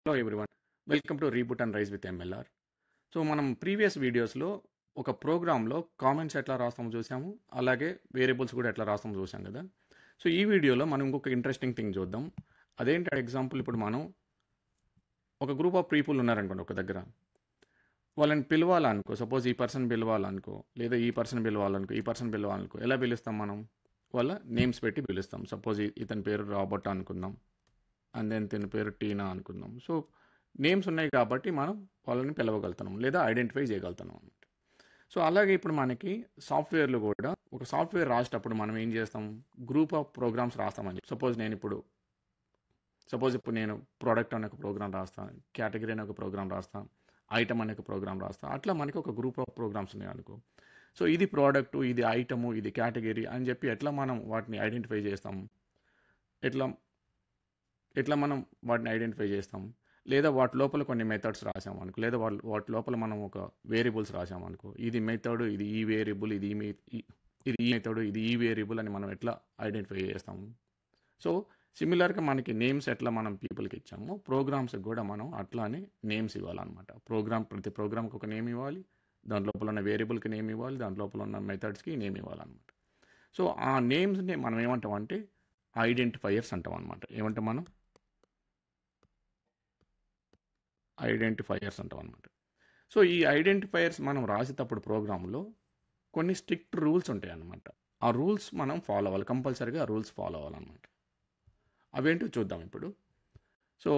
Hello everyone, welcome to reboot and rice with MLR. So మనం previous వీడియోస్లో ఒక ప్రోగ్రాంలో కామెంట్స్ ఎట్లా రాస్తామో చూసాము, అలాగే వేరియబుల్స్ కూడా ఎట్లా రాస్తామో చూసాం కదా. సో ఈ వీడియోలో మనం ఇంకొక ఇంట్రెస్టింగ్ థింగ్ చూద్దాం. అదేంటి ఎగ్జాంపుల్, ఇప్పుడు మనం ఒక గ్రూప్ ఆఫ్ పీపుల్ ఉన్నారనుకోండి ఒక దగ్గర, వాళ్ళని పిలవాలనుకో, సపోజ్ ఈ పర్సన్ పిలవాలనుకో, లేదా ఈ పర్సన్ పిలవాలనుకో, ఈ పర్సన్ పిలవాలనుకో, ఎలా పిలుస్తాం మనం? వాళ్ళ నేమ్స్ పెట్టి పిలుస్తాం. సపోజ్ ఇతని పేరు రాబర్ట్ అనుకుందాం, అండ్ దెన్ ఇతని పేరు టీనా అనుకుందాం. సో నేమ్స్ ఉన్నాయి కాబట్టి మనం వాళ్ళని పిలవగలుగుతున్నాం లేదా ఐడెంటిఫై చేయగలుగుతున్నాం అనమాట. సో అలాగే ఇప్పుడు మనకి సాఫ్ట్వేర్లు కూడా, ఒక సాఫ్ట్వేర్ రాసేటప్పుడు మనం ఏం చేస్తాం? గ్రూప్ ఆఫ్ ప్రోగ్రామ్స్ రాస్తామని. సపోజ్ ఇప్పుడు నేను ప్రోడక్ట్ అనే ఒక ప్రోగ్రామ్ రాస్తాను, కేటగిరీ అనే ఒక ప్రోగ్రామ్ రాస్తాను, ఐటమ్ అనే ఒక ప్రోగ్రామ్ రాస్తాను. అట్లా మనకి ఒక గ్రూప్ ఆఫ్ ప్రోగ్రామ్స్ ఉన్నాయి అనుకో. సో ఇది ప్రోడక్ట్, ఇది ఐటము, ఇది కేటగిరీ అని చెప్పి ఎట్లా మనం వాటిని ఐడెంటిఫై చేస్తాం? ఎట్లా ఎట్లా మనం వాటిని ఐడెంటిఫై చేస్తాం? లేదా వాటి లోపల కొన్ని మెథడ్స్ రాసామనుకో, లేదా వాటి లోపల మనం ఒక వేరియబుల్స్ రాసామనుకో, ఇది మెథడ్, ఇది ఈ వేరియబుల్, ఇది ఈ మెథడ్, ఇది ఈ వేరియబుల్ అని మనం ఎట్లా ఐడెంటిఫై చేస్తాము? సో సిమిలర్గా మనకి నేమ్స్ ఎట్లా మనం పీపుల్కి ఇచ్చామో, ప్రోగ్రామ్స్కి కూడా మనం అట్లానే నేమ్స్ ఇవ్వాలన్నమాట. ప్రతి ప్రోగ్రామ్కి ఒక నేమ్ ఇవ్వాలి, దాని లోపల ఉన్న వేరియబుల్కి నేమ్ ఇవ్వాలి, దాని లోపల ఉన్న మెథడ్స్కి నేమ్ ఇవ్వాలన్నమాట. సో ఆ నేమ్స్ని మనం ఏమంటామంటే ఐడెంటిఫైయర్స్ అంటాం అనమాట. ఏమంటాం మనం? ఐడెంటిఫైయర్స్ అంటాం అనమాట. సో ఈ ఐడెంటిఫైయర్స్ మనం రాసేటప్పుడు ప్రోగ్రాంలో కొన్ని స్ట్రిక్ట్ రూల్స్ ఉంటాయి అన్నమాట. ఆ రూల్స్ మనం ఫాలో అవ్వాలి, కంపల్సరీగా ఆ రూల్స్ ఫాలో అవ్వాలన్నమాట. అవేంటో చూద్దాం ఇప్పుడు. సో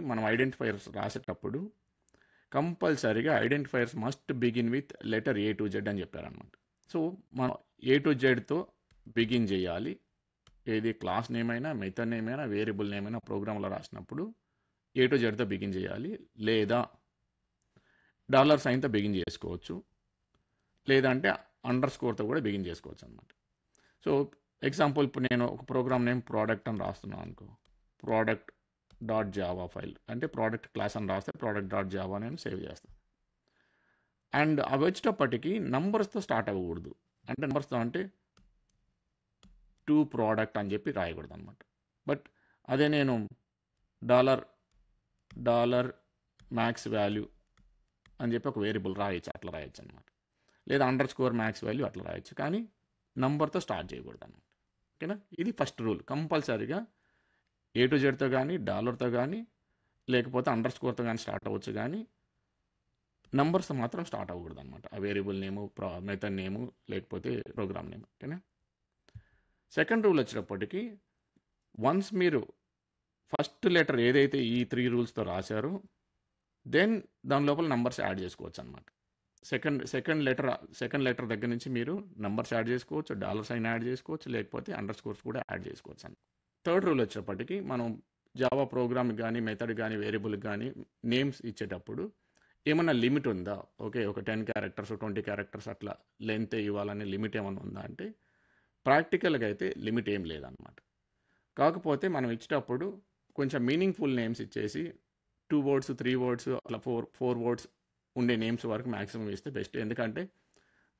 మనం ఐడెంటిఫైయర్స్ రాసేటప్పుడు కంపల్సరీగా identifiers must begin with letter A to Z అని చెప్పారనమాట. సో మనం ఏ టు జెడ్తో బిగిన్ చేయాలి. ఏది క్లాస్ నేమ్ అయినా, మెథడ్ నేమ్ అయినా, వేరియబుల్ నేమ్ అయినా ప్రోగ్రాంలో రాసినప్పుడు ఏ టు జెడ్తో బిగిన్ చేయాలి, లేదా $సైన్తో బిగిన్ చేసుకోవచ్చు, లేదంటే అండర్ స్కోర్తో కూడా బిగిన్ చేసుకోవచ్చు అనమాట. సో ఎగ్జాంపుల్, ఇప్పుడు నేను ఒక ప్రోగ్రామ్ నేమ్ ప్రోడక్ట్ అని రాస్తున్నాను అనుకో, ప్రోడక్ట్ డాట్ జావా ఫైల్ అంటే ప్రోడక్ట్ క్లాస్ అని రాస్తే ప్రోడక్ట్ డాట్ జావా నేను సేవ్ చేస్తాను. అండ్ అవి వచ్చేటప్పటికి నంబర్స్తో స్టార్ట్ అవ్వకూడదు. అంటే నంబర్స్తో అంటే టు ప్రోడక్ట్ అని చెప్పి రాయకూడదు అనమాట. బట్ అదే నేను డాలర్ మ్యాక్స్ వాల్యూ అని చెప్పి ఒక వేరియబుల్ రాయొచ్చు, అట్లా రాయొచ్చు అనమాట. లేదా అండర్ స్కోర్ మ్యాక్స్ వాల్యూ అట్లా రాయొచ్చు, కానీ నంబర్తో స్టార్ట్ చేయకూడదు అనమాట. ఓకేనా? ఇది ఫస్ట్ రూల్. కంపల్సరీగా ఏ టు జెడ్తో కానీ, డాలర్తో కానీ, లేకపోతే అండర్ స్కోర్తో కానీ స్టార్ట్ అవ్వచ్చు, కానీ నంబర్స్తో మాత్రం స్టార్ట్ అవ్వకూడదు అనమాట. ఆ వేరియబుల్ నేము, మెథడ్ నేము, లేకపోతే ప్రోగ్రామ్ నేమ్. ఓకేనా? సెకండ్ రూల్ వచ్చేటప్పటికి, వన్స్ మీరు ఫస్ట్ లెటర్ ఏదైతే ఈ 3 రూల్స్తో రాశారో, దెన్ దాని లోపల నంబర్స్ యాడ్ చేసుకోవచ్చు అనమాట. సెకండ్ లెటర్ దగ్గర నుంచి మీరు నంబర్స్ యాడ్ చేసుకోవచ్చు, $సైన్ యాడ్ చేసుకోవచ్చు, లేకపోతే అండర్ స్కోర్స్ కూడా యాడ్ చేసుకోవచ్చు అని. థర్డ్ రూల్ వచ్చేటప్పటికి, మనం జావా ప్రోగ్రామ్కి కానీ, మెథడ్ కానీ, వేరియబుల్కి కానీ నేమ్స్ ఇచ్చేటప్పుడు ఏమన్నా లిమిట్ ఉందా? ఓకే, ఒక 10 క్యారెక్టర్స్, 20 క్యారెక్టర్స్ అట్లా లెంత్ ఇవ్వాలనే లిమిట్ ఏమైనా ఉందా అంటే, ప్రాక్టికల్గా అయితే లిమిట్ ఏం లేదనమాట. కాకపోతే మనం ఇచ్చేటప్పుడు కొంచెం మీనింగ్ఫుల్ నేమ్స్ ఇచ్చేసి 2 వర్డ్స్, 3 వర్డ్స్, అలా 4 వర్డ్స్ ఉండే నేమ్స్ వరకు మ్యాక్సిమం ఇస్తే బెస్ట్. ఎందుకంటే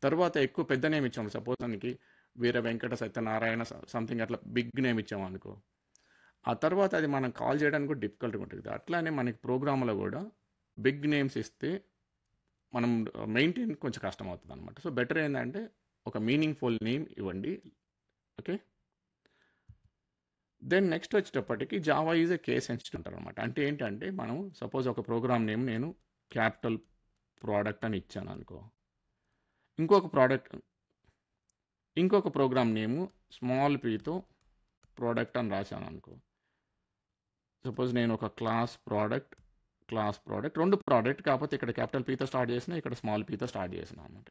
తర్వాత ఎక్కువ పెద్ద నేమ్ ఇచ్చాము, సపోజ్ మనకి వీర వెంకట సత్యనారాయణ సంథింగ్ అట్లా బిగ్ నేమ్ ఇచ్చాము అనుకో, ఆ తర్వాత అది మనం కాల్ చేయడానికి కూడా డిఫికల్ట్గా ఉంటుంది. అట్లానే మనకి ప్రోగ్రాంలో కూడా బిగ్ నేమ్స్ ఇస్తే మనం మెయింటైన్ కొంచెం కష్టం అవుతుంది అనమాట. సో బెటర్ ఏంటంటే ఒక మీనింగ్ఫుల్ నేమ్ ఇవ్వండి. ఓకే, దెన్ నెక్స్ట్ వచ్చేటప్పటికి Java is a case sensitive అంటారు అనమాట. అంటే ఏంటంటే మనం సపోజ్ ఒక ప్రోగ్రామ్ నేమ్ నేను క్యాపిటల్ ప్రోడక్ట్ అని ఇచ్చాను అనుకో, ఇంకొక ప్రోగ్రామ్ నేము స్మాల్ పీతో ప్రోడక్ట్ అని రాశాను అనుకో. సపోజ్ నేను ఒక క్లాస్ ప్రోడక్ట్ రెండు ప్రోడక్ట్, కాకపోతే ఇక్కడ క్యాపిటల్ పీతో స్టార్ట్ చేసిన, ఇక్కడ స్మాల్ పీతో స్టార్ట్ చేసిన అనమాట.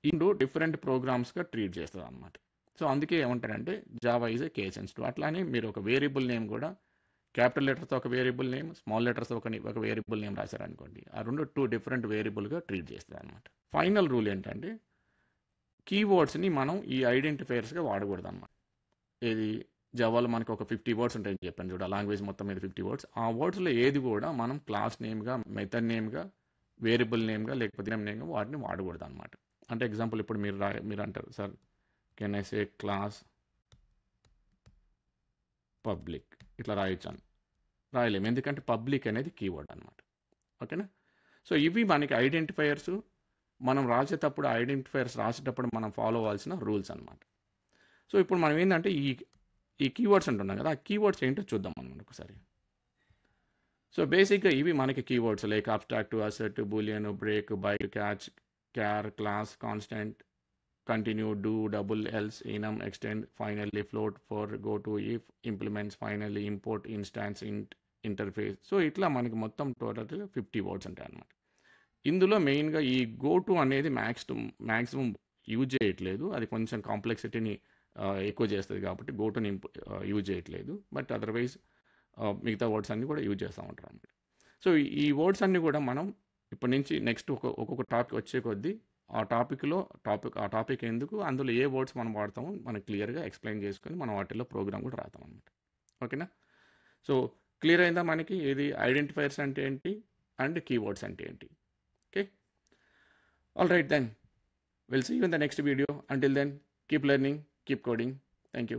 ఈ రెండు డిఫరెంట్ ప్రోగ్రామ్స్గా ట్రీట్ చేస్తుంది అనమాట. సో అందుకే ఏమంటారంటే Java is a case sensitive. అట్లానే మీరు ఒక వేరియబుల్ నేమ్ కూడా క్యాపిటల్ లెటర్తో ఒక వేరియబుల్ నేమ్, స్మాల్ లెటర్స్తో ఒక వేరియబుల్ నేమ్ రాశారనుకోండి, ఆ రెండు 2 డిఫరెంట్ వేరియబుల్గా ట్రీట్ చేస్తుంది అనమాట. ఫైనల్ రూల్ ఏంటంటే, కీవర్డ్స్ని మనం ఈ ఐడెంటిఫైయర్స్గా వాడకూడదు అనమాట. ఏది జావాలో మనకు ఒక 50 వర్డ్స్ ఉంటాయని చెప్పాను చూడ, లాంగ్వేజ్ మొత్తం మీద 50 వర్డ్స్. ఆ వర్డ్స్లో ఏది కూడా మనం క్లాస్ నేమ్గా, మెథడ్ నేమ్గా, వేరియబుల్ నేమ్గా, లేకపోతే నేమ్గా వాటిని వాడకూడదు అనమాట. అంటే ఎగ్జాంపుల్, ఇప్పుడు మీరు అంటారు, sir can I say class public, ఇట్లా రాయొచ్చాను. రాయలేము, ఎందుకంటే పబ్లిక్ అనేది కీవర్డ్ అనమాట. ఓకేనా? సో ఇవి మనకి ఐడెంటిఫైయర్స్. మనం రాసేటప్పుడు ఐడెంటిఫైయర్స్ రాసేటప్పుడు మనం ఫాలో అవ్వాల్సిన రూల్స్ అనమాట. సో ఇప్పుడు మనం ఏంటంటే ఈ కీవర్డ్స్ అంటున్నాం కదా, ఆ కీవర్డ్స్ ఏంటో చూద్దాం మనం ఒకసారి. సో బేసిక్గా ఇవి మనకి keywords like abstract, asset, boolean, break, byte, catch, char, class, constant, continue, do, double, else, enum, extend, finally, float, for, go to, if, implements, finally, import, instance, interface. So ఇట్లా మనకి మొత్తం టోటల్ 50 వర్డ్స్ ఉంటాయి అన్నమాట. ఇందులో మెయిన్గా ఈ go to అనేది maximum use చేయట్లేదు, అది కొంచెం కాంప్లెక్సిటీని ఎక్కువ చేస్తుంది కాబట్టి గో టుని యూజ్ చేయట్లేదు. బట్ అదర్వైజ్ మిగతా వర్డ్స్ అన్నీ కూడా యూజ్ చేస్తూ ఉంటారు అన్నమాట. సో ఈ వర్డ్స్ అన్నీ కూడా మనం ఇప్పటి నుంచి నెక్స్ట్ ఒక్కొక్క టాపిక్ వచ్చే కొద్దీ ఆ టాపిక్ ఎందుకు, అందులో ఏ వర్డ్స్ మనం వాడతామో మనకి క్లియర్గా ఎక్స్ప్లెయిన్ చేసుకొని మనం వాటిలో ప్రోగ్రామ్ కూడా రాస్తాం అనమాట. ఓకేనా? సో క్లియర్ అయిందా మనకి ఏది ఐడెంటిఫైర్స్ అంటే ఏంటి అండ్ కీవర్డ్స్ అంటే ఏంటి? Okay, all right then, will see you in the next video. Until then, keep learning, keep coding. Thank you.